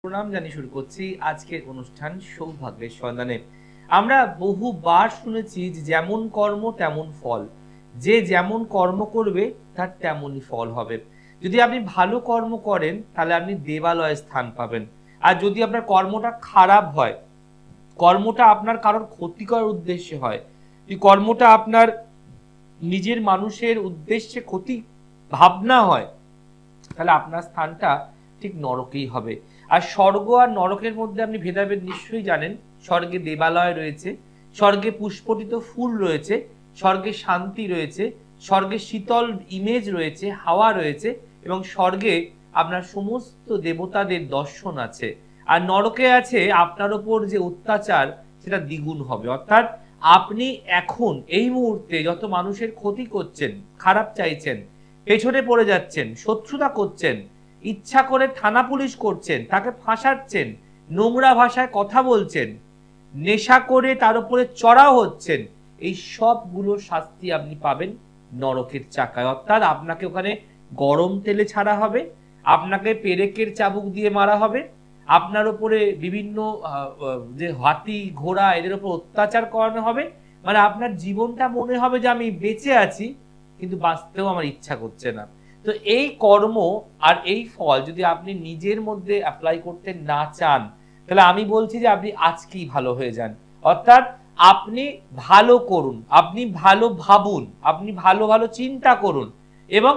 প্রণাম জানিয়ে শুরু করছি আজকের অনুষ্ঠান সৌভাগ্যের সন্ধানে। আমরা বহুবার শুনেছি যে যেমন কর্ম তেমন ফল, যে যেমন কর্ম করবে তার তেমনই ফল হবে। যদি আপনি ভালো কর্ম করেন তাহলে আপনি দেবালয়ে স্থান পাবেন, আর যদি আপনার কর্মটা খারাপ হয়, কর্মটা আপনার কারোর ক্ষতি করার উদ্দেশ্যে হয়, যদি কর্মটা আপনার নিজের মানুষের উদ্দেশ্যে ক্ষতি ভাবনা হয়, তাহলে আপনার স্থানটা ঠিক নরকেই হবে। আর স্বর্গ আর নরকের মধ্যে আপনি ভেদাভেদ নিশ্চয়ই জানেন। স্বর্গে দেবালয় রয়েছে, স্বর্গে পুষ্পটিত ফুল রয়েছে, স্বর্গে শান্তি রয়েছে, স্বর্গে শীতল ইমেজ রয়েছে, হাওয়া রয়েছে, এবং স্বর্গে আপনার সমস্ত দেবতাদের দর্শন আছে। আর নরকে আছে আপনার ওপর যে অত্যাচার সেটা দ্বিগুণ হবে। অর্থাৎ আপনি এখন এই মুহূর্তে যত মানুষের ক্ষতি করছেন, খারাপ চাইছেন, পেছনে পড়ে যাচ্ছেন, শত্রুতা করছেন, ইচ্ছা করে থানা পুলিশ করছেন, তাকে ফাঁসাচ্ছেন, নোংরা ভাষায় কথা বলছেন, নেশা করে তার উপরে চড়াও হচ্ছেন, এই সবগুলোর শাস্তি আপনি পাবেন নরকের চাকায়। অর্থাৎ আপনাকে ওখানে গরম তেলে ছাড়া হবে, আপনাকে পেরেকের চাবুক দিয়ে মারা হবে, আপনার উপরে বিভিন্ন যে হাতি ঘোড়া এদের উপর অত্যাচার করানো হবে। মানে আপনার জীবনটা মনে হবে যে আমি বেঁচে আছি কিন্তু বাঁচতেও আমার ইচ্ছা করছে না। তো এই কর্ম আর এই ফল যদি আপনি নিজের মধ্যে অ্যাপ্লাই করতে না চান, তাহলে আমি বলছি যে আপনি আজকেই ভালো হয়ে যান। অর্থাৎ আপনি ভালো করুন, আপনি ভালো ভাবুন, আপনি ভালো ভালো চিন্তা করুন, এবং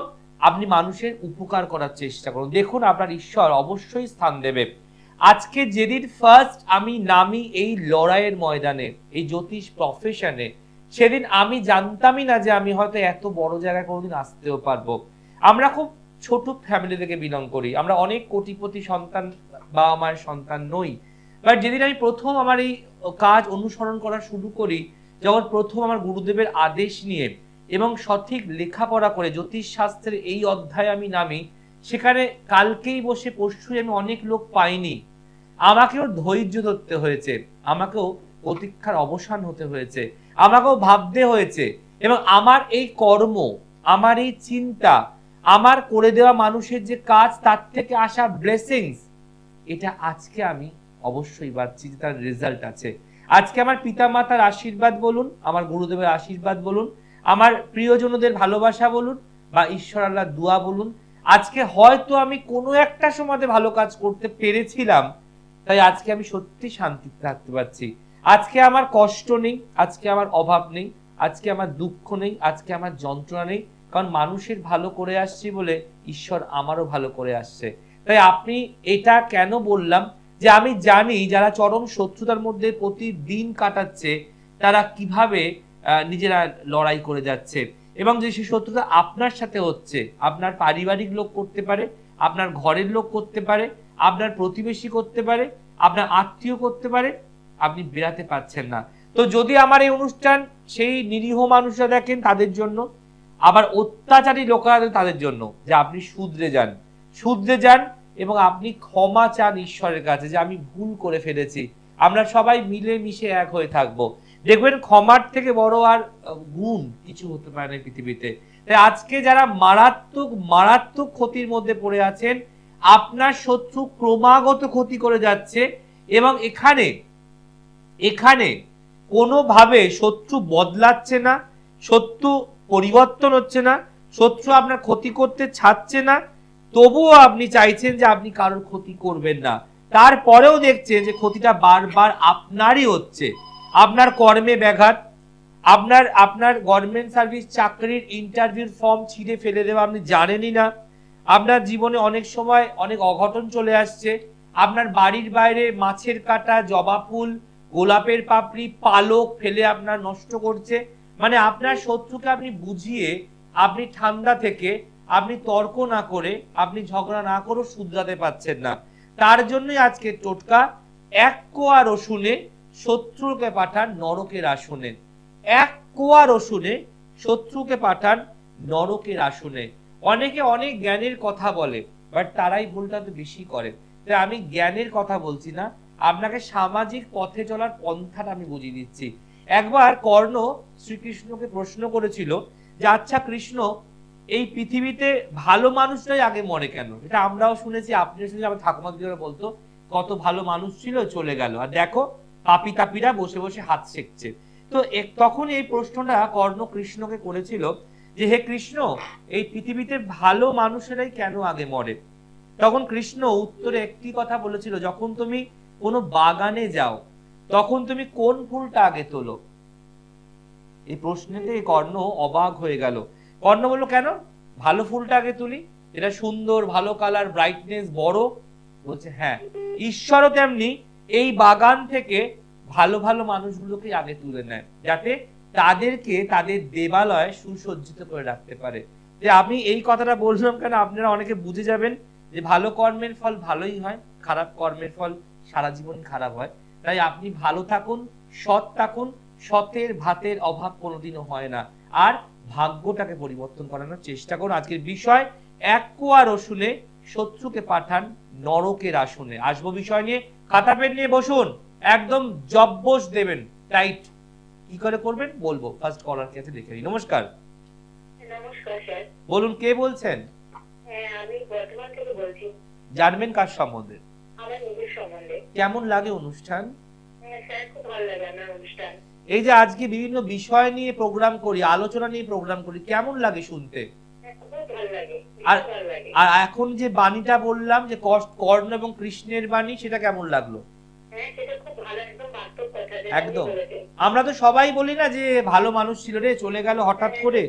আপনি মানুষের উপকার করার চেষ্টা করুন। দেখুন আপনার ঈশ্বর অবশ্যই স্থান দেবে। আজকে যেদিন ফার্স্ট আমি নামি এই লড়াইয়ের ময়দানে, এই জ্যোতিষ প্রফেশনে, সেদিন আমি জানতামই না যে আমি হয়তো এত বড় জায়গায় কোনোদিন আসতেও পারবো। আমরা খুব ছোট ফ্যামিলি থেকে বিলং করি, আমরা অনেক কোটিপতি সন্তান বা আমার সন্তান নই। বাট যেদিন আমি প্রথম আমার এই কাজ অনুসরণ করা শুরু করি, যখন প্রথম আমার গুরুদেবের আদেশ নিয়ে এবং সঠিক লেখাপড়া করে জ্যোতিষ শাস্ত্রের এই অধ্যায়ে আমি নামি, সেখানে কালকেই বসে পরশুই আমি অনেক লোক পাইনি। আমাকেও ধৈর্য ধরতে হয়েছে, আমাকেও প্রতীক্ষার অবসান হতে হয়েছে, আমাকেও ভাবতে হয়েছে, এবং আমার এই কর্ম, আমার এই চিন্তা, আমার করে দেওয়া মানুষের যে কাজ, তার থেকে আসা ব্লেসিংস, এটা আজকে আমি অবশ্যই পাচ্ছি যে তার রেজাল্ট আছে। আজকে আমার পিতা মাতার আশীর্বাদ বলুন, আমার গুরুদেবের আশীর্বাদ বলুন, আমার প্রিয়জনদের ভালোবাসা বলুন, বা ঈশ্বর আল্লাহ দোয়া বলুন, আজকে হয়তো আমি কোনো একটা সময় ভালো কাজ করতে পেরেছিলাম, তাই আজকে আমি সত্যি শান্তিতে থাকতে পারছি। আজকে আমার কষ্ট নেই, আজকে আমার অভাব নেই, আজকে আমার দুঃখ নেই, আজকে আমার যন্ত্রণা নেই, কারণ মানুষের ভালো করে আসছি বলে ঈশ্বর আমারও ভালো করে আসছে। তাই আপনি এটা কেন বললাম, যে আমি জানি যারা চরম শত্রুতার মধ্যে প্রতিদিন কাটাচ্ছে তারা কিভাবে নিজেরা লড়াই করে যাচ্ছে, এবং যে সেই শত্রুতা আপনার সাথে হচ্ছে, আপনার পারিবারিক লোক করতে পারে, আপনার ঘরের লোক করতে পারে, আপনার প্রতিবেশী করতে পারে, আপনার আত্মীয় করতে পারে, আপনি বেরাতে পারছেন না। তো যদি আমার এই অনুষ্ঠান সেই নিরীহ মানুষরা দেখেন তাদের জন্য, আবার অত্যাচারী লোকেরা তাদের জন্য, যে আপনি শুধরে যান, শুধরে যান, এবং আপনি ক্ষমা চান ঈশ্বরের কাছে যে আমি ভুল করে ফেলেছি। আমরা সবাই মিলে মিশে এক হয়ে থাকবো। দেখবেন ক্ষমার থেকে বড় আর গুণ কিছু হতে পারে না পৃথিবীতে। তাই আজকে যারা মারাত্মক মারাত্মক ক্ষতির মধ্যে পড়ে আছেন, আপনার শত্রু ক্রমাগত ক্ষতি করে যাচ্ছে, এবং এখানে এখানে কোনোভাবে শত্রু বদলাচ্ছে না, শত্রু পরিবর্তন হচ্ছে না, শত্রু আপনার ক্ষতি করতে ছাড়ছে না, তবুও আপনি চাইছেন যে আপনি কারোর ক্ষতি করবেন না, তারপরেও দেখছেন যে ক্ষতিটা বারবার আপনারই হচ্ছে। আপনার কর্মে ব্যাঘাত, আপনার গভর্নমেন্ট সার্ভিস চাকরির ইন্টারভিউর ফর্ম ছিঁড়ে ফেলে দেওয়া আপনি জানেনই না, আপনার জীবনে অনেক সময় অনেক অঘটন চলে আসছে, আপনার বাড়ির বাইরে মাছের কাঁটা, জবা ফুল, গোলাপের পাপড়ি, পালক ফেলে আপনার নষ্ট করছে। মানে আপনার শত্রুকে আপনি বুঝিয়ে, আপনি ঠান্ডা থেকে, আপনি তর্ক না করে, আপনি ঝগড়া না করেও শুধরাতে পারছেন না। তার জন্যই আজকে টোটকা, এক কোয়া রসুনে শত্রুকে পাঠান নরকের আসনে, এক কোয়া রসুনে শত্রুকে পাঠান নরকের আসনে। অনেকে অনেক জ্ঞানের কথা বলে, বাট তারাই ভুলটা তো বেশি করে। তাই আমি জ্ঞানের কথা বলছি না, আপনাকে সামাজিক পথে চলার পন্থাটা আমি বুঝিয়ে দিচ্ছি। একবার কর্ণ শ্রীকৃষ্ণকে প্রশ্ন করেছিল যে আচ্ছা কৃষ্ণ, এই পৃথিবীতে ভালো মানুষরাই আগে মরে কেন? এটা আমরাও শুনেছি, আপনিও শুনেছি, আমার ঠাকুমা দিদিরা বলতো কত ভালো মানুষ ছিল, চলে গেল, আর দেখো পাপি তাপিরা বসে বসে হাত সেঁকছে। তো তখন এই প্রশ্নটা কর্ণ কৃষ্ণকে করেছিল যে হে কৃষ্ণ, এই পৃথিবীতে ভালো মানুষেরাই কেন আগে মরে? তখন কৃষ্ণ উত্তরে একটি কথা বলেছিল, যখন তুমি কোনো বাগানে যাও তখন তুমি কোন ফুলটা আগে তোলো? এই প্রশ্নেতে কর্ণ অবাক হয়ে গেল। কর্ণ বলল, কেন ভালো ফুলটা আগে তুলি, এটা সুন্দর, ভালো কালার, ব্রাইটনেস বড়। বলছে হ্যাঁ, ঈশ্বরও তেমনি এই বাগান থেকে ভালো ভালো মানুষগুলোকে আগে তুলে নেয়, যাতে তাদেরকে তাদের দেবালয়ে সুসজ্জিত করে রাখতে পারে। যে আমি এই কথাটা বললাম কেন, আপনারা অনেকে বুঝে যাবেন যে ভালো কর্মের ফল ভালোই হয়, খারাপ কর্মের ফল সারা জীবন খারাপ হয়। তাই আপনি ভালো থাকুন, সৎ থাকুন, সতের ভাতের অভাব কোনোদিনও হয় না, আর ভাগ্যটাকে পরিবর্তন করানোর চেষ্টা করুন। আজকের বিষয়, এক কোয়া রসুনে শত্রুকে পাঠান নরকের আসনে। আসবো বিষয় নিয়ে, খাতা পেন নিয়ে বসুন, একদম জব্বস দেবেন, টাইট। কি করে করবেন বলবো। ফার্স্ট কলার কে আছে দেখে নিই। নমস্কার। নমস্কার স্যার। বলুন, কে বলছেন? হ্যাঁ, আমি বর্ধমান থেকে বলছি। জানবেন কার সম্বন্ধে? আমার নিজের সম্বন্ধে। কেমন লাগে অনুষ্ঠান? হ্যাঁ স্যার, খুব ভালো লাগে আমার অনুষ্ঠান। এই যে আজকে বিভিন্ন বিষয় নিয়ে প্রোগ্রাম করি, আলোচনা নিয়ে প্রোগ্রাম করি, কেমন লাগে শুনতে? খুব ভালো লাগে, আর ভালো লাগে। আর এখন যে বাণীটা বললাম, যে কর্ণ এবং কৃষ্ণের বাণী, সেটা কেমন লাগলো? হ্যাঁ, সেটা খুব ভালো, একদম বাস্তব কথা একদম। আমরা তো সবাই বলি না যে ভালো মানুষ ছিল রে, চলে গেল হঠাৎ করে,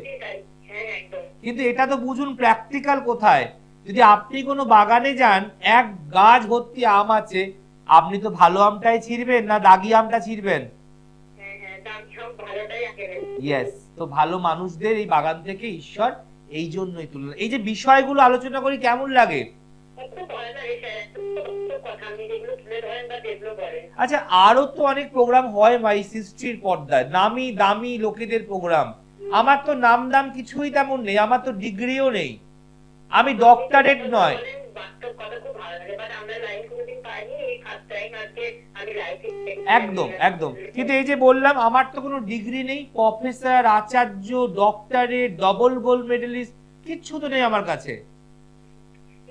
হ্যাঁ একদম। কিন্তু এটা তো বুঝুন প্র্যাকটিক্যাল কোথায়। যদি আপনি কোনো বাগানে যান, এক গাছ ভর্তি আম আছে, আপনি তো ভালো আমটাই ছিঁড়বেন না দাগি আমটা ছিঁড়বেন? হ্যাঁ হ্যাঁ, দাম সব ভালোটাই আগে নেবে। ইয়েস। তো ভালো মানুষদের এই বাগান থেকে ঈশ্বর এই জন্যই তুললেন। এই যে বিষয়গুলো আলোচনা করি, কেমন লাগে? খুব ভালো লাগে স্যার, কথা আপনি যেগুলো তুলে ধরেন বা যেগুলো বলেন। আচ্ছা, আরো তো অনেক প্রোগ্রাম হয় ভাই সৃষ্টির পর্দায়, নামি দামি লোকেদের প্রোগ্রাম। আমার তো নাম দাম কিছুই তেমন নেই, আমার তো ডিগ্রিও নেই, আমি ডক্টরেট নয়। বাস্তব কথা খুব ভালো লাগে, বাট আমরা লাইন কোনোদিন পাইনি, এই ফার্স্ট টাইম আজকে আমি লাইভে। একদম একদম। কিন্তু এই যে বললাম, আমার তো কোনো ডিগ্রি নেই, প্রফেসর, আচার্য, ডক্টরেট, ডবল গোল্ড মেডেলিস্ট কিচ্ছু তো নেই আমার কাছে।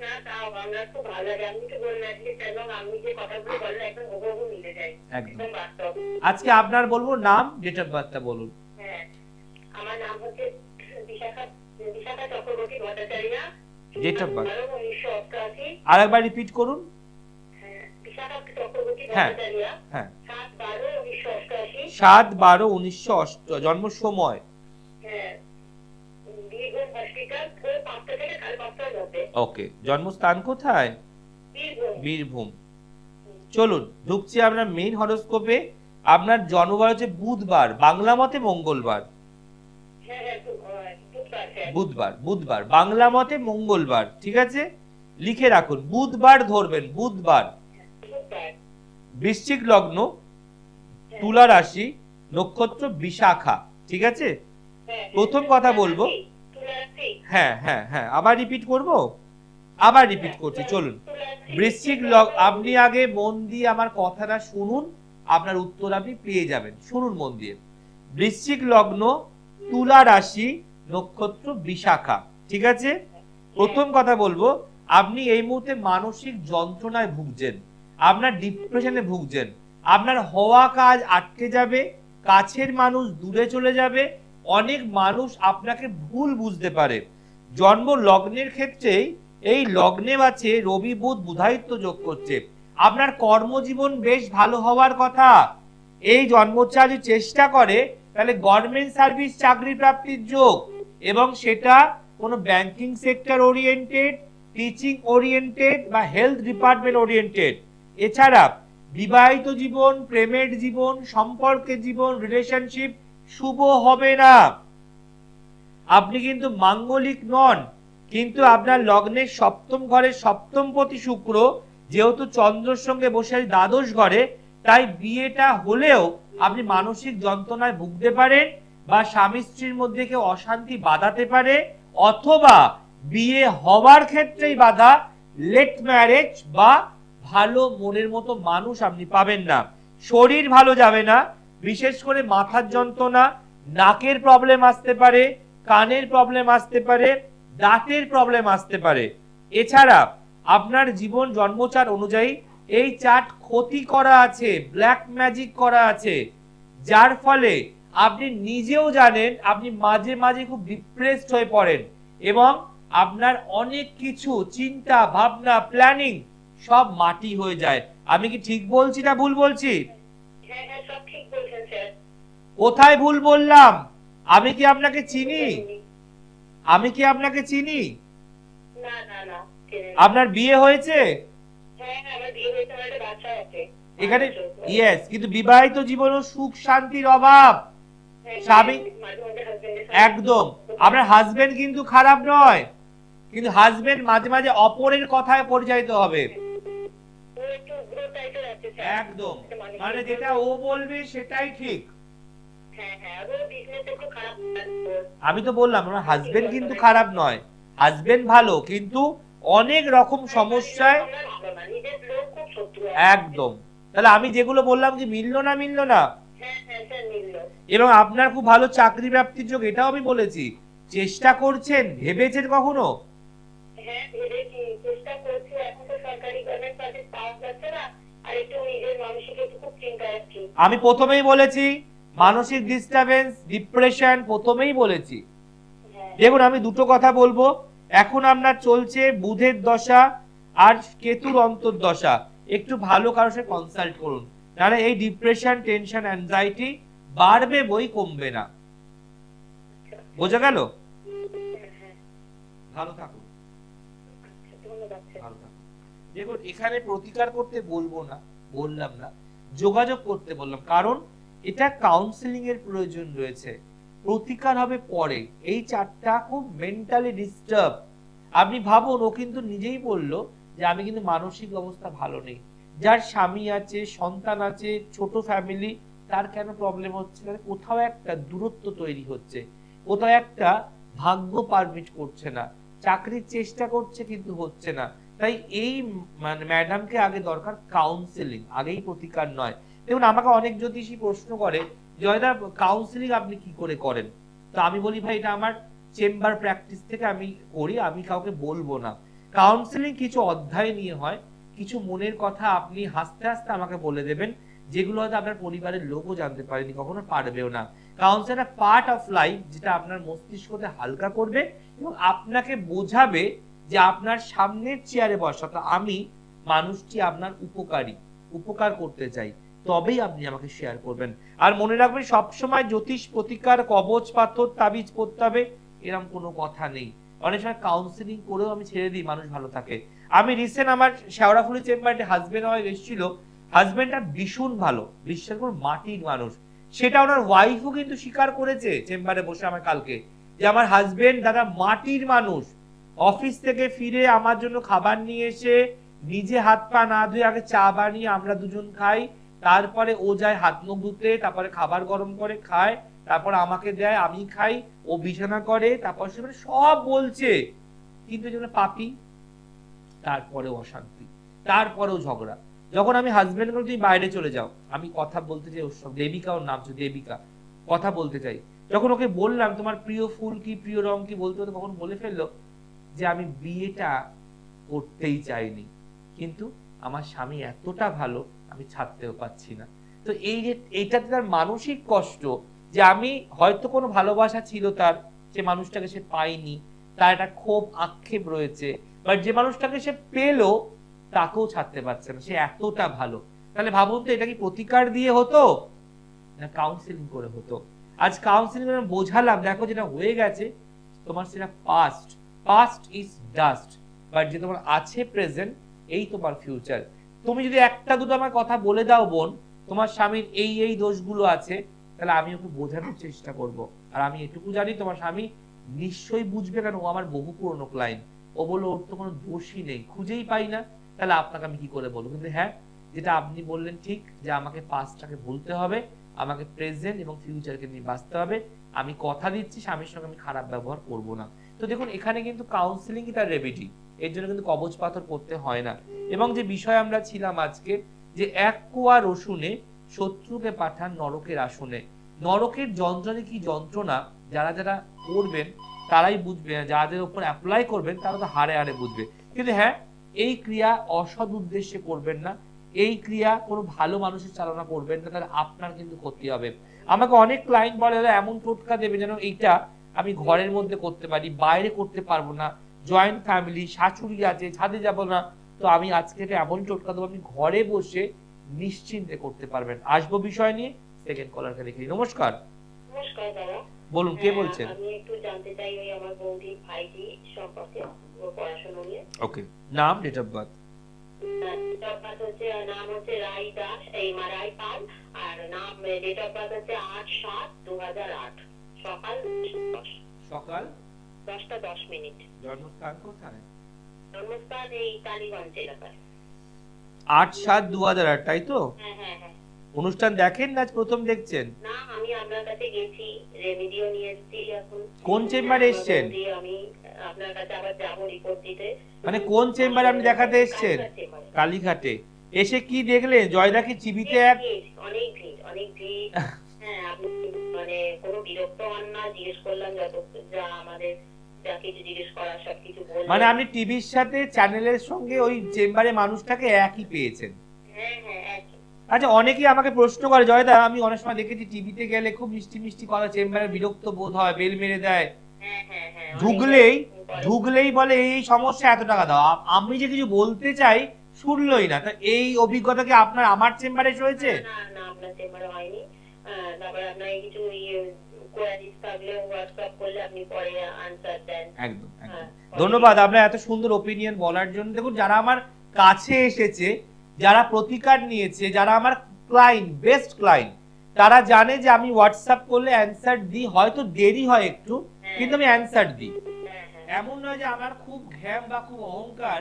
না, তাও আমরা খুব ভালো লাগে, আপনি তো বললেন এবং আমি যে কথাগুলো বললেন একদম হুবহু মিলে যায়, একদম বাস্তব। আজকে আপনার বলবো নাম, ডেট অফ বার্থটা বলুন। হ্যাঁ, আমার নাম হচ্ছে Bishakha Chakraborty Bhattacharya. Date of birth 1988। আরেকবার রিপিট করুন। হ্যাঁ, বিশাখা চক্রবর্তী ভট্টাচার্য। হ্যাঁ, 7/12/1988। 7/12/1988। জন্ম সময়? হ্যাঁ, বীরভূম হসপিটাল, ভোর 5টা থেকে 5:30টার মধ্যে। ওকে। জন্মস্থান কোথায়? বীরভূম। চলুন ঢুকছি আমরা মেইন হরোস্কোপে। আপনার জন্মবার হচ্ছে বুধবার, বাংলা মতে মঙ্গলবার। বুধবার, বুধবার বাংলা মতে মঙ্গলবার, ঠিক আছে, লিখে রাখুন, বুধবার ধরবেন, বুধবার। বৃশ্চিক লগ্ন, তুলা রাশি, নক্ষত্র বিশাখা, ঠিক আছে। প্রথম কথা বলবো, হ্যাঁ হ্যাঁ হ্যাঁ, আবার রিপিট করব, আবার রিপিট করছি, চলুন। বৃশ্চিক লগ্ন, আপনি আগে মন দিয়ে আমার কথাটা শুনুন, আপনার উত্তর আপনি পেয়ে যাবেন, শুনুন মন দিয়ে। বৃশ্চিক লগ্ন, তুলা রাশি, নক্ষত্র বিশাখা, ঠিক আছে। প্রথম কথা বলবো, আপনি এই মুহূর্তে মানসিক যন্ত্রণায় ভুগছেন, আপনার ডিপ্রেশনে ভুগছেন, আপনার হওয়া কাজ আটকে যাবে, কাছের মানুষ দূরে চলে যাবে, অনেক মানুষ আপনাকে ভুল বুঝতে পারে। জন্ম লগ্নের ক্ষেত্রেই এই লগ্নে আছে রবি বুধ বুধায়িত্ব যোগ করছে, আপনার কর্মজীবন বেশ ভালো হওয়ার কথা। এই জন্মচারী চেষ্টা করে তাহলে গভর্নমেন্ট সার্ভিস চাকরি প্রাপ্তির যোগ, এবং সেটা কোনো banking sector oriented, teaching oriented বা হেলথ ডিপার্টমেন্ট ওরিয়েন্টেড। এছাড়া বিবাহিত জীবন, প্রেমের জীবন, সম্পর্কের জীবন, রিলেশনশিপ শুভ হবে না। আপনি কিন্তু মাঙ্গলিক নন, কিন্তু আপনার লগ্নের সপ্তম ঘরের সপ্তমপতি শুক্র যেহেতু চন্দ্রের সঙ্গে বসে দ্বাদশ ঘরে, তাই বিয়েটা হলেও আপনি মানসিক যন্ত্রণায় ভুগতে পারেন, বা স্বামী স্ত্রীর মধ্যে কেউ অশান্তি বাঁধাতে পারে, অথবা বিয়ে হওয়ার ক্ষেত্রেই বাধা, লেট ম্যারেজ বা ভালো মনের মতো মানুষ আপনি পাবেন না। শরীর ভালো যাবে না, বিশেষ করে মাথার যন্ত্রণা, নাকের প্রবলেম আসতে পারে, কানের প্রবলেম আসতে পারে, দাঁতের প্রবলেম আসতে পারে। এছাড়া আপনার জীবন জন্মচার অনুযায়ী এই চার্ট ক্ষতি করা আছে, ব্ল্যাক ম্যাজিক করা আছে, যার ফলে আপনি নিজেও জানেন আপনি মাঝে মাঝে খুব ডিপ্রেসড হয়ে পড়েন এবং আপনার অনেক কিছু চিন্তা ভাবনা প্ল্যানিং সব মাটি হয়ে যায়। আমি কি ঠিক বলছি না ভুল বলছি? হ্যাঁ হ্যাঁ সব ঠিক বলছেন স্যার। কোথায় ভুল বললাম? আমি কি আপনাকে চিনি? আমি কি আপনাকে চিনি? না না না। আপনার বিয়ে হয়েছে? হ্যাঁ আমার বিয়ে হয়েছে, আমার একটা বাচ্চা আছে এখানে ইয়েস, কিন্তু বিবাহিত জীবনে সুখ শান্তির অভাব। স্বামী একদম, আপনার হাজবেন্ড কিন্তু খারাপ নয়, কিন্তু হাজবেন্ড মাঝে মাঝে অপরের কথায় পরিচালিত হবে। একদম, মানে যেটা ও বলবে সেটাই ঠিক। আমি তো বললাম আমার হাজবেন্ড কিন্তু খারাপ নয়, হাজবেন্ড ভালো, কিন্তু অনেক রকম সমস্যায়। একদম, তাহলে আমি যেগুলো বললাম কি মিললো না? মিললো না? এবং আপনার খুব ভালো চাকরি প্রাপ্তির যোগ, এটাও আমি বলেছি। চেষ্টা করছেন, ভেবেছেন কখনো? আমি প্রথমেই বলেছি মানসিক ডিস্টারবেন্স, ডিপ্রেশন, প্রথমেই বলেছি। দেখুন আমি দুটো কথা বলবো, এখন আপনার চলছে বুধের দশা আর কেতুর অন্তর্দশা। একটু ভালো কারোর সাথে কনসাল্ট করুন, তাহলে এই ডিপ্রেশন, টেনশন, অ্যাংজাইটি বাড়বে, বই কমবে না। বোঝা গেল? ভালো থাকুন, ভালো থাকুন। দেখুন এখানে প্রতিকার করতে বলবো না, বললাম না, যোগাযোগ করতে বললাম, কারণ এটা কাউন্সেলিং এর প্রয়োজন রয়েছে। প্রতিকার হবে পরে। এই চারটা খুব মেন্টালি ডিস্টার্ব। আপনি ভাবুন, ও কিন্তু নিজেই বললো যে আমি কিন্তু মানসিক অবস্থা ভালো নেই। যার স্বামী আছে, সন্তান আছে, ছোট ফ্যামিলি, তার কেন প্রবলেম হচ্ছে? কোথাও একটা দূরত্ব তৈরি হচ্ছে, কোথাও একটা ভাগ্য পারমিট করছে না, চাকরির চেষ্টা করছে কিন্তু হচ্ছে না। তাই এই মানে ম্যাডামকে আগে দরকার কাউন্সেলিং, আগেই প্রতিকার নয়। দেখুন আমাকে অনেক জ্যোতিষী প্রশ্ন করে, জয়দা কাউন্সেলিং আপনি কি করে করেন? তো আমি বলি ভাই এটা আমার চেম্বার প্র্যাকটিস থেকে আমি করি, আমি কাউকে বলবো না। কাউন্সেলিং কিছু অধ্যায় নিয়ে হয়, কিছু মনের কথা আপনি হাসতে হাসতে আমাকে বলে দেবেন, যেগুলো হয়তো আপনার পরিবারের লোকও জানতে পারেনি, কখনো পারবেও না। কাউন্সেলিং পার্ট অফ লাইফ, যেটা আপনার মস্তিষ্কতে হালকা করবে এবং আপনাকে বোঝাবে যে আপনার সামনের চেয়ারে বসা তো আমি মানুষটি আপনার উপকারী, উপকার করতে চাই, তবেই আপনি আমাকে শেয়ার করবেন। আর মনে রাখবেন সবসময় জ্যোতিষ প্রতিকার, কবচ পাথর, তাবিজ পড়তে হবে এরকম কোনো কথা নেই। অনেক সময় কাউন্সেলিং করেও আমি ছেড়ে দিই, মানুষ ভালো থাকে। আমি রিসেন্ট আমার শেওড়াফুলি চেম্বারে হাজবেন্ড ওয়াইফ এসেছিল, হাজবেন্ডটা ভীষণ ভালো, বিশ্বাস করুন মাটির মানুষ, সেটা ওনার ওয়াইফও কিন্তু স্বীকার করেছে চেম্বারে বসে আমার কালকে, যে আমার হাজবেন্ড দাদা মাটির মানুষ। অফিস থেকে ফিরে আমার জন্য খাবার নিয়ে এসে নিজে হাত পা না ধুয়ে আগে চা বানিয়ে আমরা দুজন খাই, তারপরে ও যায় হাত মুখ ধুতে, তারপরে খাবার গরম করে খায়, তারপর আমাকে দেয়, আমি খাই, ও বিছানা করে, তারপর সে সব বলছে, কিন্তু যেন পাপি, তারপরেও অশান্তি, তারপরেও ঝগড়া। যখন আমি হাজবেন্ড করে তুমি বাইরে চলে যাও, আমি কথা বলতে চাই ওর সঙ্গে, দেবিকা ওর নাম, দেবিকা, কথা বলতে চাই, যখন ওকে বললাম তোমার প্রিয় ফুল কি, প্রিয় রং কি বলতে হতো, কখন বলে ফেললো যে আমি বিয়েটা করতেই চাইনি, কিন্তু আমার স্বামী এতটা ভালো আমি ছাড়তেও পাচ্ছি না। তো এই যে এইটাতে তার মানসিক কষ্ট, যে আমি হয়তো কোনো ভালোবাসা ছিল তার, যে মানুষটাকে সে পায়নি, তার একটা ক্ষোভ আক্ষেপ রয়েছে, বাট যে মানুষটাকে সে পেলো তাকেও ছাড়তে পারছে না, সে এতটা ভালো। তাহলে ভাবুন তো এটা কি প্রতিকার দিয়ে হতো না কাউন্সিলিং করে হতো? আজ কাউন্সিলিং করে বোঝালাম দেখো যেটা হয়ে গেছে তোমার সেটা past, past is dust, but যে তোমার আছে প্রেজেন্ট, এই তোমার ফিউচার। তুমি যদি একটা দুটো আমার কথা বলে দাও বোন, তোমার স্বামীর এই এই দোষগুলো আছে, তাহলে আমি ওকে বোঝানোর চেষ্টা করব। আর আমি এটুকু জানি তোমার স্বামী নিশ্চয়ই বুঝবে, কারণ ও আমার বহু পুরনো ক্লায়েন্ট। ও বললো ওর তো কোনো দোষই নেই, খুঁজেই পাই না, তাহলে আপনাকে আমি কি করে বলবো? কিন্তু হ্যাঁ, যেটা আপনি বললেন ঠিক, যে আমাকে পাস্টটাকে ভুলতে হবে, আমাকে প্রেজেন্ট এবং ফিউচারকে নিয়ে বাঁচতে হবে। আমি কথা দিচ্ছি স্বামীর সঙ্গে আমি খারাপ ব্যবহার করব না। তো দেখুন এখানে কিন্তু কাউন্সিলিং কি তার রেমেডি, এর জন্য কিন্তু কবচ পাথর করতে হয় না। এবং যে বিষয় আমরা ছিলাম আজকে, যে এক কোয়া রসুনে শত্রুকে পাঠান নরকের আসনে। নরকের যন্ত্রণা কি যন্ত্রণা, যারা যারা করবেন তারাই বুঝবে, যাদের উপর অ্যাপ্লাই করবেন তারা তো হারে হারে বুঝবে। কিন্তু হ্যাঁ, এই ক্রিয়া অসৎ উদ্দেশ্যে করবেন না, এই ক্রিয়া কোনো ভালো মানুষের চালনা করবেন না, তাহলে আপনার কিন্তু ক্ষতি হবে। আমাকে অনেক ক্লায়েন্ট বলে এমন টোটকা দেবে যেন এইটা আমি ঘরের মধ্যে করতে পারি, বাইরে করতে পারবো না, জয়েন্ট ফ্যামিলি, শাশুড়ি আছে, ছাদে যাব না। তো আমি আজকে এমন টোটকা দেবো আপনি ঘরে বসে নিশ্চিন্তে করতে পারবেন। আসবো বিষয় নিয়ে, সেকেন্ড কলারকে দেখি। নমস্কার। নমস্কার দাদা। বলুন, কে বলছেন? আমি একটু জানতে চাই ওই আমার বৌদি ভাইজি সম্পর্কে, ওর পড়াশোনা নিয়ে। ওকে, নাম, ডেট অফ বার্থ? নাম হচ্ছে রাই দাস, এই রাই পাল, আর নাম ডেট অফ বার্থ হচ্ছে 8/7/2008, সকাল 10:10। জন্মস্থান কোথায়? জন্মস্থান এই কালীগঞ্জ এলাকায়। 8/7/2008, তাই তো? হ্যাঁ। অনুষ্ঠান দেখেন না প্রথম দেখছেন? না, আমি আপনার কাছে গেছি, রেমিডিও নিয়ে এসেছি। এখন কোন চেম্বারে এসেছেন? আমি আপনার কাছে আবার যাব রিপোর্ট দিতে। মানে কোন চেম্বারে আপনি দেখাতে এসেছেন? কালীঘাটে। এসে কি দেখলেন? জয়দা কি চিবিতে অনেক ভিড়। হ্যাঁ, আপনি মানে কোনো বিরক্ত হন না? জিজ্ঞেস করলাম যা আমাদের যা কিছু জিজ্ঞেস করার সবকিছু বললেন। মানে আপনি টিভির সাথে চ্যানেলের সঙ্গে ওই চেম্বারে মানুষটাকে একই পেয়েছেন? হ্যাঁ, একই। আচ্ছা, অনেকেই আমাকে প্রশ্ন করে জয়দা, আমি অনেক সময় দেখেছি টিভিতে গেলে খুব মিষ্টি কথা, চেম্বারে বিরক্ত বোধ হয়, বেল মেরে দেয়, ঢুকলেই বলে এই সমস্যা, এত টাকা দাও। আমি যে কিছু বলতে চাই শুনলই না। তা এই অভিজ্ঞতা কি আপনার আমার চেম্বারে হয়েছে? না, আপনার চেম্বারে হয়নি। তারপর আপনার কিছু কোয়ারিজ থাকলে হোয়াটসঅ্যাপ করলে আপনি পরে আনসার দেন। একদম। ধন্যবাদ আপনার এত সুন্দর ওপিনিয়ন বলার জন্য। দেখুন, যারা আমার কাছে এসেছে, যারা প্রতিকার নিয়েছে, যারা আমার ক্লায়েন্ট, বেস্ট ক্লায়েন্ট, তারা জানে যে আমি হোয়াটসঅ্যাপ করলে অ্যানসার দিই, হয়তো দেরি হয় একটু, কিন্তু আমি অ্যানসার দিই। এমন নয় যে আমার খুব ঘ্যাম বা খুব অহংকার,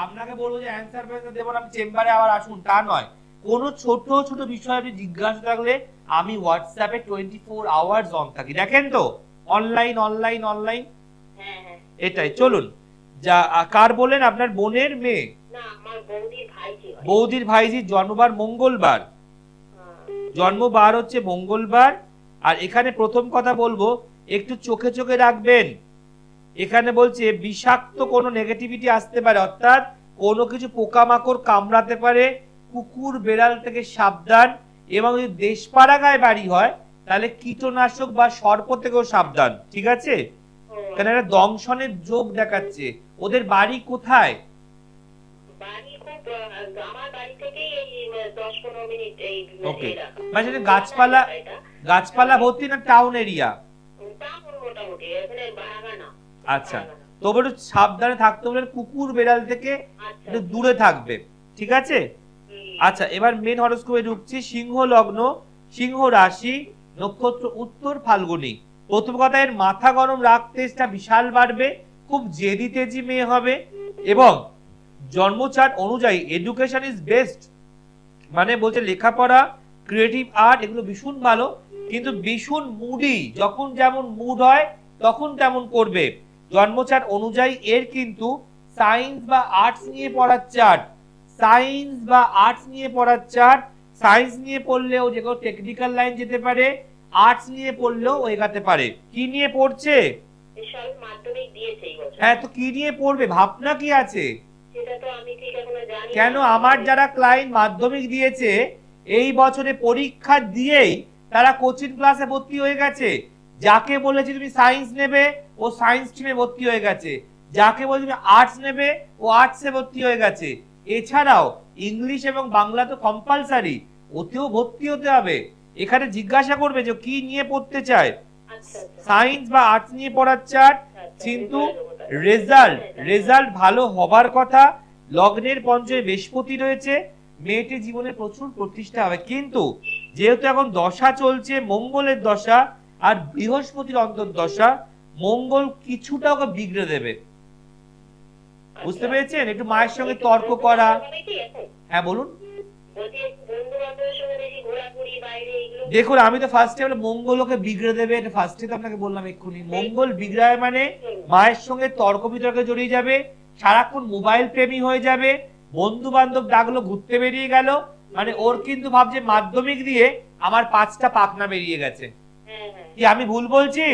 আপনাকে বলবো যে অ্যানসার দেবো না, আমি চেম্বারে আবার আসুন, তা নয়। কোনো ছোট ছোট বিষয় আপনি জিজ্ঞাসা থাকলে আমি হোয়াটসঅ্যাপে 24 আওয়ার্স অন থাকি। দেখেন তো, অনলাইন। এটাই। চলুন, যা কার বলেন? আপনার বোনের মেয়ে? না, আমার বৌদির ভাইজির জন্মবার মঙ্গলবার। জন্মবার হচ্ছে মঙ্গলবার। আর এখানে প্রথম কথা বলবো, একটু চোখে রাখবেন। এখানে বলছে বিষাক্ত কোনো নেগেটিভিটি আসতে পারে, অর্থাৎ কোনো কিছু পোকামাকড় কামড়াতে পারে, কুকুর বেড়াল থেকে সাবধান, এবং যদি দেশপাড়াগায় বাড়ি হয় তাহলে কীটনাশক বা সর্প থেকেও সাবধান। ঠিক আছে? কারণ একটা দংশনের যোগ দেখাচ্ছে। ওদের বাড়ি কোথায়? মানে গাছপালা ভর্তি না টাউন এরিয়া? আচ্ছা, তবে একটু সাবধানে থাকতে বলেন, কুকুর বেড়াল থেকে একটু দূরে থাকবে। ঠিক আছে? আচ্ছা, এবার মেন হরোস্কোপে ঢুকছি। সিংহ লগ্ন, সিংহ রাশি, নক্ষত্র উত্তর ফাল্গুনী। প্রথম কথা, এর মাথা গরম, রাগ তেজটা বিশাল বাড়বে, খুব জেদি তেজি মেয়ে হবে, এবং জন্ম চার্ট অনুযায়ী এডুকেশন ইজ বেস্ট। মানে বলছে লেখাপড়া, ক্রিয়েটিভ আর্ট এগুলো ভীষণ ভালো, কিন্তু ভীষণ মুডি, যখন যেমন মুড হয় তখন তেমন করবে। জন্ম চার্ট অনুযায়ী এর কিন্তু সায়েন্স বা আর্টস নিয়ে পড়ার চার্ট, সায়েন্স নিয়ে পড়লেও যে কোনো টেকনিক্যাল লাইন যেতে পারে, আর্টস নিয়ে পড়লেও এগাতে পারে। কি নিয়ে পড়ছে? হ্যাঁ, তো কি নিয়ে পড়বে, ভাবনা কি আছে? কেন, আমার যারা ক্লায়েন্ট মাধ্যমিক দিয়েছে এই বছরে পরীক্ষা দিয়েই তারা কোচিং ক্লাসে ভর্তি হয়ে গেছে। যাকে বলেছি তুমি সায়েন্স নেবে, ও সায়েন্স স্ট্রিমে ভর্তি হয়ে গেছে। যাকে বলেছি তুমি আর্টস নেবে, ও আর্টসে ভর্তি হয়ে গেছে। এছাড়াও ইংলিশ এবং বাংলা তো কম্পালসারি, ওতেও ভর্তি হতে হবে। এখানে জিজ্ঞাসা করবে যে কি নিয়ে পড়তে চায়, সায়েন্স বা আর্টস নিয়ে পড়ার চার্ট, কিন্তু রেজাল্ট ভালো হবার কথা। লগ্নের পঞ্চমে বৃহস্পতি রয়েছে, মেয়েটি জীবনে প্রচুর প্রতিষ্ঠা হবে। কিন্তু যেহেতু এখন দশা চলছে, মঙ্গলের দশা আর বৃহস্পতির অন্তর্দশা, মঙ্গল কিছুটা ওকে বিগড়ে দেবে। বুঝতে পেরেছেন? একটু মায়ের সঙ্গে তর্ক করা। হ্যাঁ, বলুন। দেখুন, আমি তো ফার্স্টে বলে মঙ্গল ওকে বিগড়ে দেবে, এটা ফার্স্টে তো আপনাকে বললাম এক্ষুনি। মঙ্গল বিগড়ায় মানে মায়ের সঙ্গে তর্ক বিতর্কে জড়িয়ে যাবে, সারাক্ষণ মোবাইল প্রেমী হয়ে যাবে, বন্ধু বান্ধব ডাকলো, ঘুরতে বেরিয়ে গেল, মানে ওর কিন্তু ভাবছে মাধ্যমিক দিয়ে আমার 5টা পাখনা বেরিয়ে গেছে। কি আমি ভুল বলছি?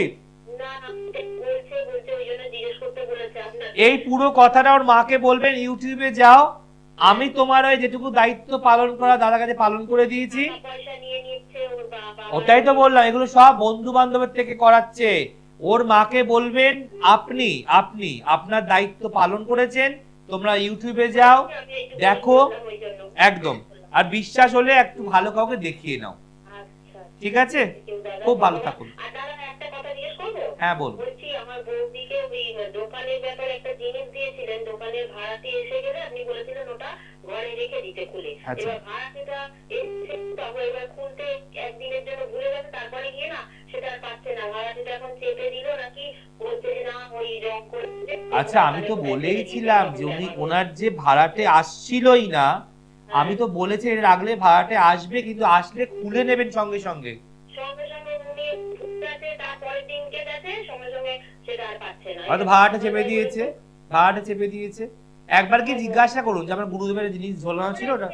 এই পুরো কথাটা ওর মাকে বলবেন, ইউটিউবে যাও, আমি তোমার ওই যেটুকু দায়িত্ব পালন করা দাদার কাছে পালন করে দিয়েছি। পয়সা নিয়ে নিচ্ছে ওর বাবা, ওটাই তো বললাম, এগুলো সব বন্ধু বান্ধবের থেকে করাচ্ছে। ওর মাকে বলবেন আপনি আপনি আপনার দায়িত্ব পালন করেছেন, তোমরা ইউটিউবে যাও দেখো, একদম। আর বিশ্বাস হলে একটু ভালো কাউকে দেখিয়ে নাও, ঠিক আছে? খুব ভালো থাকুন। হ্যাঁ বলুন। বলছি আমার বৌদিকে ওই দোকানের ব্যাপারে একটা জিনিস দিয়েছিলেন, দোকানের ভাড়াতে এসে গেলে আপনি বলেছিলেন ওটা ঘরে রেখে দিতে খুলে। এবার ভাড়াটিটা এবার খুলতে একদিনের জন্য ভুলে গেছে, তারপরে গিয়ে না সেটা আর পাচ্ছে না। ভাড়াটিটা এখন চেপে দিল নাকি, বলছে না ওই রং করে। আচ্ছা আমি তো বলেইছিলাম যে উনি ওনার যে ভাড়াটে আসছিলই না, আমি তো বলেছি এর আগলে ভাড়াটে আসবে, কিন্তু আসলে খুলে নেবেন সঙ্গে সঙ্গে। হয়তো ভাড়াটা চেপে দিয়েছে, ভাড়াটা চেপে দিয়েছে। একবার কি জিজ্ঞাসা করুন যে আমার গুরুদেবের জিনিস ঝোলানো ছিল ওটা,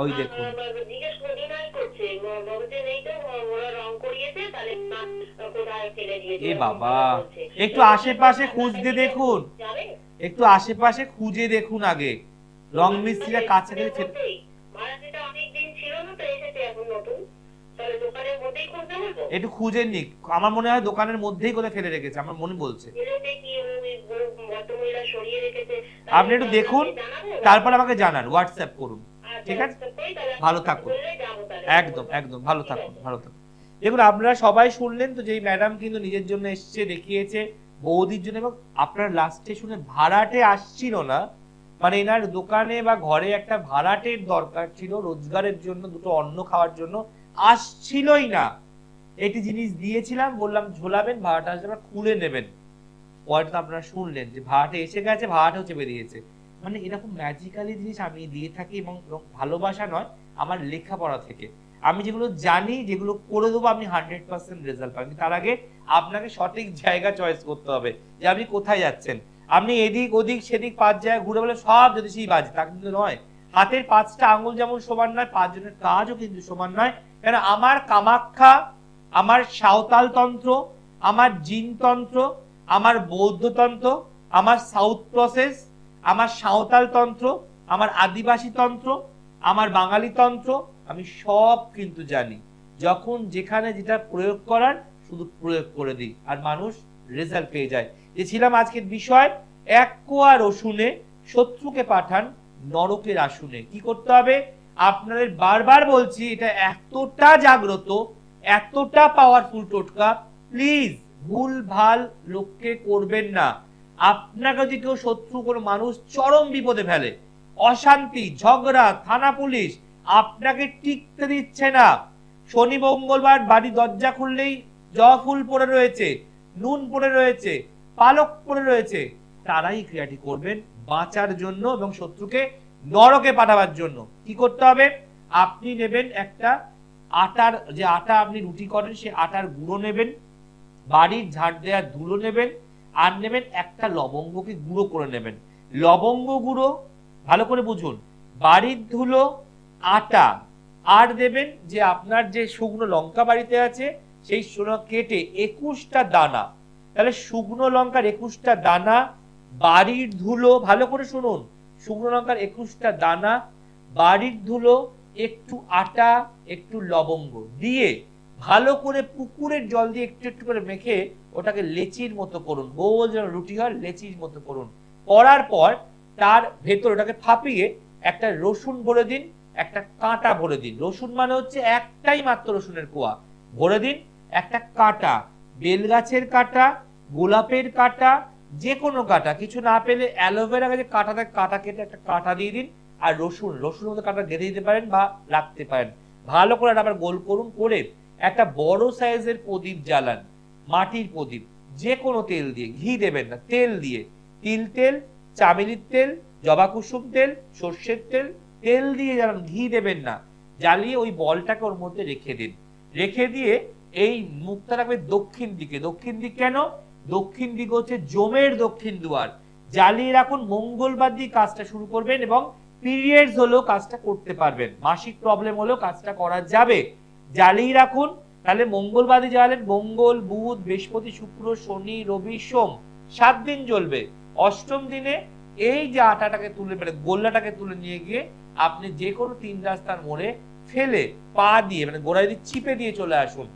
ওই দেখুন। এ বাবা, একটু আশেপাশে খুঁজতে দেখুন, একটু আশেপাশে খুঁজে দেখুন আগে। রং মিস্ত্রিরা কাছাকাছি একটু খুঁজে নিক, আমার মনে হয় দোকানের মধ্যেই কোথায় ফেলে রেখেছে, আমার মনে বলছে। আপনি একটু দেখুন, তারপর আমাকে জানান, হোয়াটসঅ্যাপ করুন, ঠিক আছে? ভালো থাকুন, একদম একদম ভালো থাকুন, ভালো থাকুন। দেখুন আপনারা সবাই শুনলেন তো, যে ম্যাডাম কিন্তু নিজের জন্য এসছে, দেখিয়েছে বৌদির জন্য, এবং আপনার লাস্টে শুনে ভাড়াটে আসছিল না, মানে এনার দোকানে বা ঘরে একটা ভাড়াটের দরকার ছিল রোজগারের জন্য, দুটো অন্ন খাওয়ার জন্য, আসছিলই না। একটি জিনিস দিয়েছিলাম, বললাম ঝোলাবেন, ভাড়াটা আসলে খুলে নেবেন। পরে আপনারা শুনলেন যে ভাড়াটা এসে গেছে, ভাড়াটাও চেপে দিয়েছে। মানে এরকম ম্যাজিক্যালি জিনিস আমি দিয়ে থাকি, এবং ভালোবাসা নয়, আমার লেখাপড়া থেকে আমি যেগুলো জানি, যেগুলো করে দেবো, আপনি 100% রেজাল্ট পাবেন। তার আগে আপনাকে সঠিক জায়গা চয়েস করতে হবে, যে আপনি কোথায় যাচ্ছেন। আপনি এদিক ওদিক সেদিক 5 জায়গায় ঘুরে বলে সব যদি সেই বাজে, তা কিন্তু নয়। হাতের 5টা আঙুল যেমন সমান নয়, 5 জনের কাজও কিন্তু সমান নয়। কেন আমার কামাখ্যা, আমার সাঁওতাল তন্ত্র, আমার জিনতন্ত্র, আমার বৌদ্ধতন্ত্র, আমার সাউথ প্রসেস, আমার সাঁওতাল তন্ত্র, আমার আদিবাসী তন্ত্র, আমার বাঙালি তন্ত্র, আমি সব কিন্তু জানি। যখন যেখানে যেটা প্রয়োগ করার শুধু প্রয়োগ করে দিই, আর মানুষ রেজাল্ট পেয়ে যায়। যে ছিলাম আজকের বিষয়, 1 কোয়া রসুনে শত্রুকে পাঠান নরকের আসনে। কি করতে হবে আপনাদের বারবার বলছি, এটা এতটা জাগ্রত, এতটা পাওয়ারফুল টোটকা, প্লিজ ভুল ভাল লোককে করবেন না। আপনাকে যদি কেউ শত্রু কোনো মানুষ চরম বিপদে ফেলে, অশান্তি ঝগড়া থানা পুলিশ আপনাকে টিকতে দিচ্ছে না, শনি মঙ্গলবার বাড়ি দরজা খুললেই জবা ফুল পড়ে রয়েছে, নুন পড়ে রয়েছে, পালক পড়ে রয়েছে, তারাই ক্রিয়াটি করবেন বাঁচার জন্য এবং শত্রুকে নরকে পাঠাবার জন্য। কি করতে হবে, আপনি নেবেন একটা আটার, যে আটা আপনি রুটি করেন সে আটার গুঁড়ো নেবেন, বাড়ির ঝাড় দেওয়ার ধুলো নেবেন, আর নেবেন একটা লবঙ্গকে গুঁড়ো করে নেবেন। লবঙ্গ গুঁড়ো ভালো করে বুঝুন, বাড়ির ধুলো, আটা, আর দেবেন যে আপনার যে শুকনো লঙ্কা বাড়িতে আছে সেই কেটে 21টা দানা, তাহলে শুকনো লঙ্কার 21টা দানা, বাড়ির ধুলো, ভালো করে শুনুন, শুকনো লঙ্কার 21টা দানা, বাড়ির ধুলো, একটু আটা, একটু লবঙ্গ দিয়ে ভালো করে পুকুরের জল দিয়ে একটু একটু করে মেখে ওটাকে লেচির মতো করুন, গোল যেন রুটি হয় লেচির মতো করুন। করার পর তার ভেতর ওটাকে ফাঁপিয়ে একটা রসুন ভরে দিন, একটা কাঁটা ভরে দিন। রসুন মানে হচ্ছে একটাই মাত্র রসুনের কোয়া ভরে দিন, একটা কাঁটা, বেলগাছের কাঁটা, গোলাপের কাঁটা, যে কোনো কাঁটা, কিছু না পেলে অ্যালোভেরা গাছের কাঁটা, কাঁটা কেটে একটা কাঁটা দিয়ে দিন। আর রসুন মধ্যে কাঁটা গেঁথে দিতে পারেন বা রাখতে পারেন। ভালো করে আবার গোল করুন, করে একটা বড় সাইজের প্রদীপ জ্বালান, মাটির প্রদীপ, যে কোনো তেল দিয়ে, ঘি দেবেন না, তেল দিয়ে, তিল তেল, চামেলির তেল, জবা কুসুম তেল, সর্ষের তেল, তেল দিয়ে জ্বালান, ঘি দেবেন না। জ্বালিয়ে ওই বলটাকে ওর মধ্যে রেখে দিন। রেখে দিয়ে এই মুখটা রাখবে দক্ষিণ দিকে। দক্ষিণ দিক কেন? দক্ষিণ দিক হচ্ছে জমের দক্ষিণ দুয়ার। জ্বালিয়ে রাখুন, মঙ্গলবার দিয়ে কাজটা শুরু করবেন এবং পিরিয়ডস হলেও কাজটা করতে পারবেন, মাসিক প্রবলেম হলেও কাজটা করা যাবে। জ্বালিয়ে রাখুন, তাহলে মঙ্গলবারে জ্বালেন, মঙ্গল, বুধ, বৃহস্পতি, শুক্র, শনি, রবি, সোম, 7 দিন জ্বলবে। অষ্টম দিনে এই যে আটাটাকে তুলে মানে গোল্লাটাকে তুলে নিয়ে গিয়ে আপনি যে কোনো 3 রাস্তার মোড়ে ফেলে পা দিয়ে মানে গোড়ায় দিয়ে চিপে দিয়ে চলে আসুন।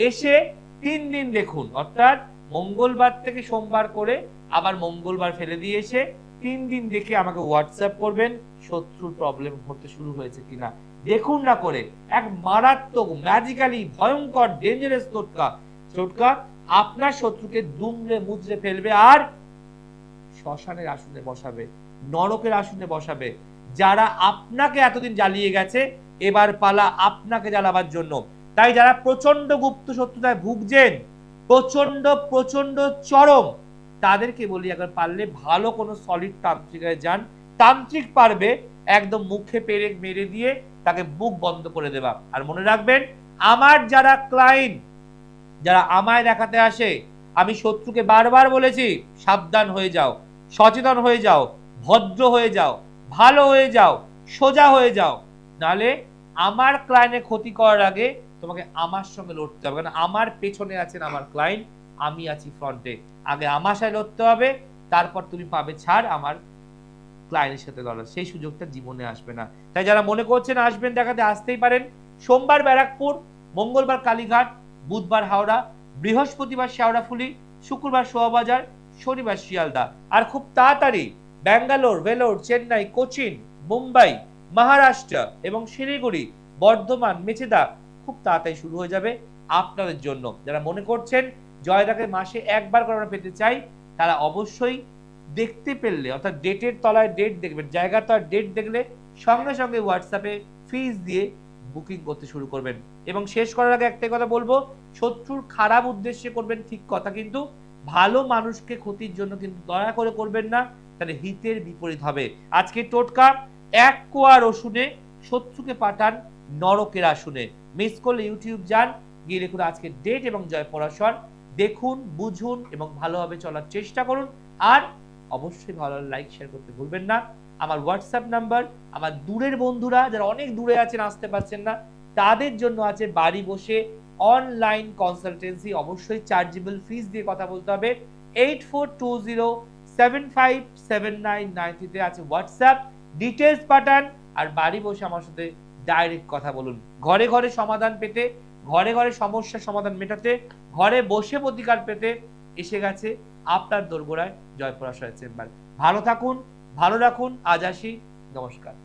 এসে 3 দিন দেখুন, অর্থাৎ মঙ্গলবার থেকে সোমবার করে আবার মঙ্গলবার ফেলে দিয়ে এসে 3 দিন দেখে আমাকে হোয়াটসঅ্যাপ করবেন শত্রুর প্রবলেম হতে শুরু হয়েছে কিনা। দেখুন না করে এক মারাত্মক ম্যাজিক্যালি ভয়ঙ্কর ডেঞ্জারাস টোটকা আপনার শত্রুকে দুমড়ে মুচড়ে ফেলবে আর শ্মশানের আসনে বসাবে, নরকের আসনে বসাবে। যারা আপনাকে এতদিন জ্বালিয়ে গেছে এবার পালা আপনাকে জ্বালাবার জন্য। তাই যারা প্রচন্ড গুপ্ত শত্রুতায় ভুগছেন, প্রচন্ড চরম, তাদেরকে বলি একবার পারলে ভালো কোনো সলিড তান্ত্রিকায় যান। তান্ত্রিক পারবে একদম মুখে পেরেক মেরে দিয়ে তাকে মুখ বন্ধ করে দেবা। আর মনে রাখবেন, আমার যারা ক্লায়েন্ট যারা আমায় দেখাতে আসে, আমি শত্রুকে বারবার বলেছি সাবধান হয়ে যাও, সচেতন হয়ে যাও, ভদ্র হয়ে যাও, ভালো হয়ে যাও, সোজা হয়ে যাও, নালে আমার ক্লায়েন্টের ক্ষতি করার আগে তোমাকে আমার সঙ্গে লড়তে হবে। কারণ আমার পেছনে আছেন আমার ক্লায়েন্ট, আমি আছি ফ্রন্টে। আগে আমার সাথে লড়তে হবে, তারপর তুমি পাবে ছাড় আমার ক্লায়েন্টের সাথে লড়ার। সেই সুযোগটা জীবনে আসবে না। তাই যারা মনে করছেন আসবেন দেখাতে, আসতেই পারেন। সোমবার ব্যারাকপুর, মঙ্গলবার কালীঘাট, বুধবার হাওড়া, বৃহস্পতিবার শেওড়াফুলি, শুক্রবার শোয়াবাজার, শনিবার শিয়ালদা। আর খুব তাড়াতাড়ি ব্যাঙ্গালোর, ভেলোর, চেন্নাই, কোচিন, মুম্বাই, মহারাষ্ট্র এবং শিলিগুড়ি, বর্ধমান, মেচেদা খুব তাড়াতাড়ি শুরু হয়ে যাবে আপনাদের জন্য। যারা মনে করছেন জয়দাকে মাসে একবার করে আমরা পেতে চাই, তারা অবশ্যই দেখতে পেলে অর্থাৎ ডেটের তলায় ডেট দেখবেন, জায়গার তলায় ডেট দেখলে সঙ্গে সঙ্গে হোয়াটসঅ্যাপে ফিস দিয়ে বুকিং করতে শুরু করবেন। এবং শেষ করার আগে একটাই কথা বলবো, শত্রুর খারাপ উদ্দেশ্যে করবেন ঠিক কথা, কিন্তু ভালো মানুষকে ক্ষতির জন্য কিন্তু দয়া করে করবেন না, তাহলে হিতের বিপরীত হবে। আজকে টোটকা, 1 কোয়া রসুনে শত্রুকে পাঠান নরকের আসনে। মিস করলে ইউটিউব যান, গিয়ে লিখুন আজকে ডেট এবং জয় পরাশর, দেখুন, বুঝুন এবং ভালোভাবে চলার চেষ্টা করুন। আর অবশ্যই ভালো লাইক শেয়ার করতে ভুলবেন না। আমার হোয়াটসঅ্যাপ নাম্বার, আমার দূরের বন্ধুরা যারা অনেক দূরে আছেন, আসতে পারছেন না, তাদের জন্য আছে বাড়ি বসে অনলাইন কনসালটেন্সি। অবশ্যই চার্জেবল ফিস দিয়ে কথা বলতে হবে। 8420757993 তে আছে হোয়াটসঅ্যাপ, ডিটেলস পাঠান আর বাড়ি বসে আমার সাথে ডাইরেক্ট কথা বলুন। ঘরে ঘরে সমাধান পেতে, ঘরে ঘরে সমস্যার সমাধান মেটাতে, ঘরে বসে প্রতিকার পেতে এসে গেছে আপনার দোরগোড়ায় জয়পরাশয় চেম্বার। ভালো থাকুন, ভালো রাখুন। আজ আসি, নমস্কার।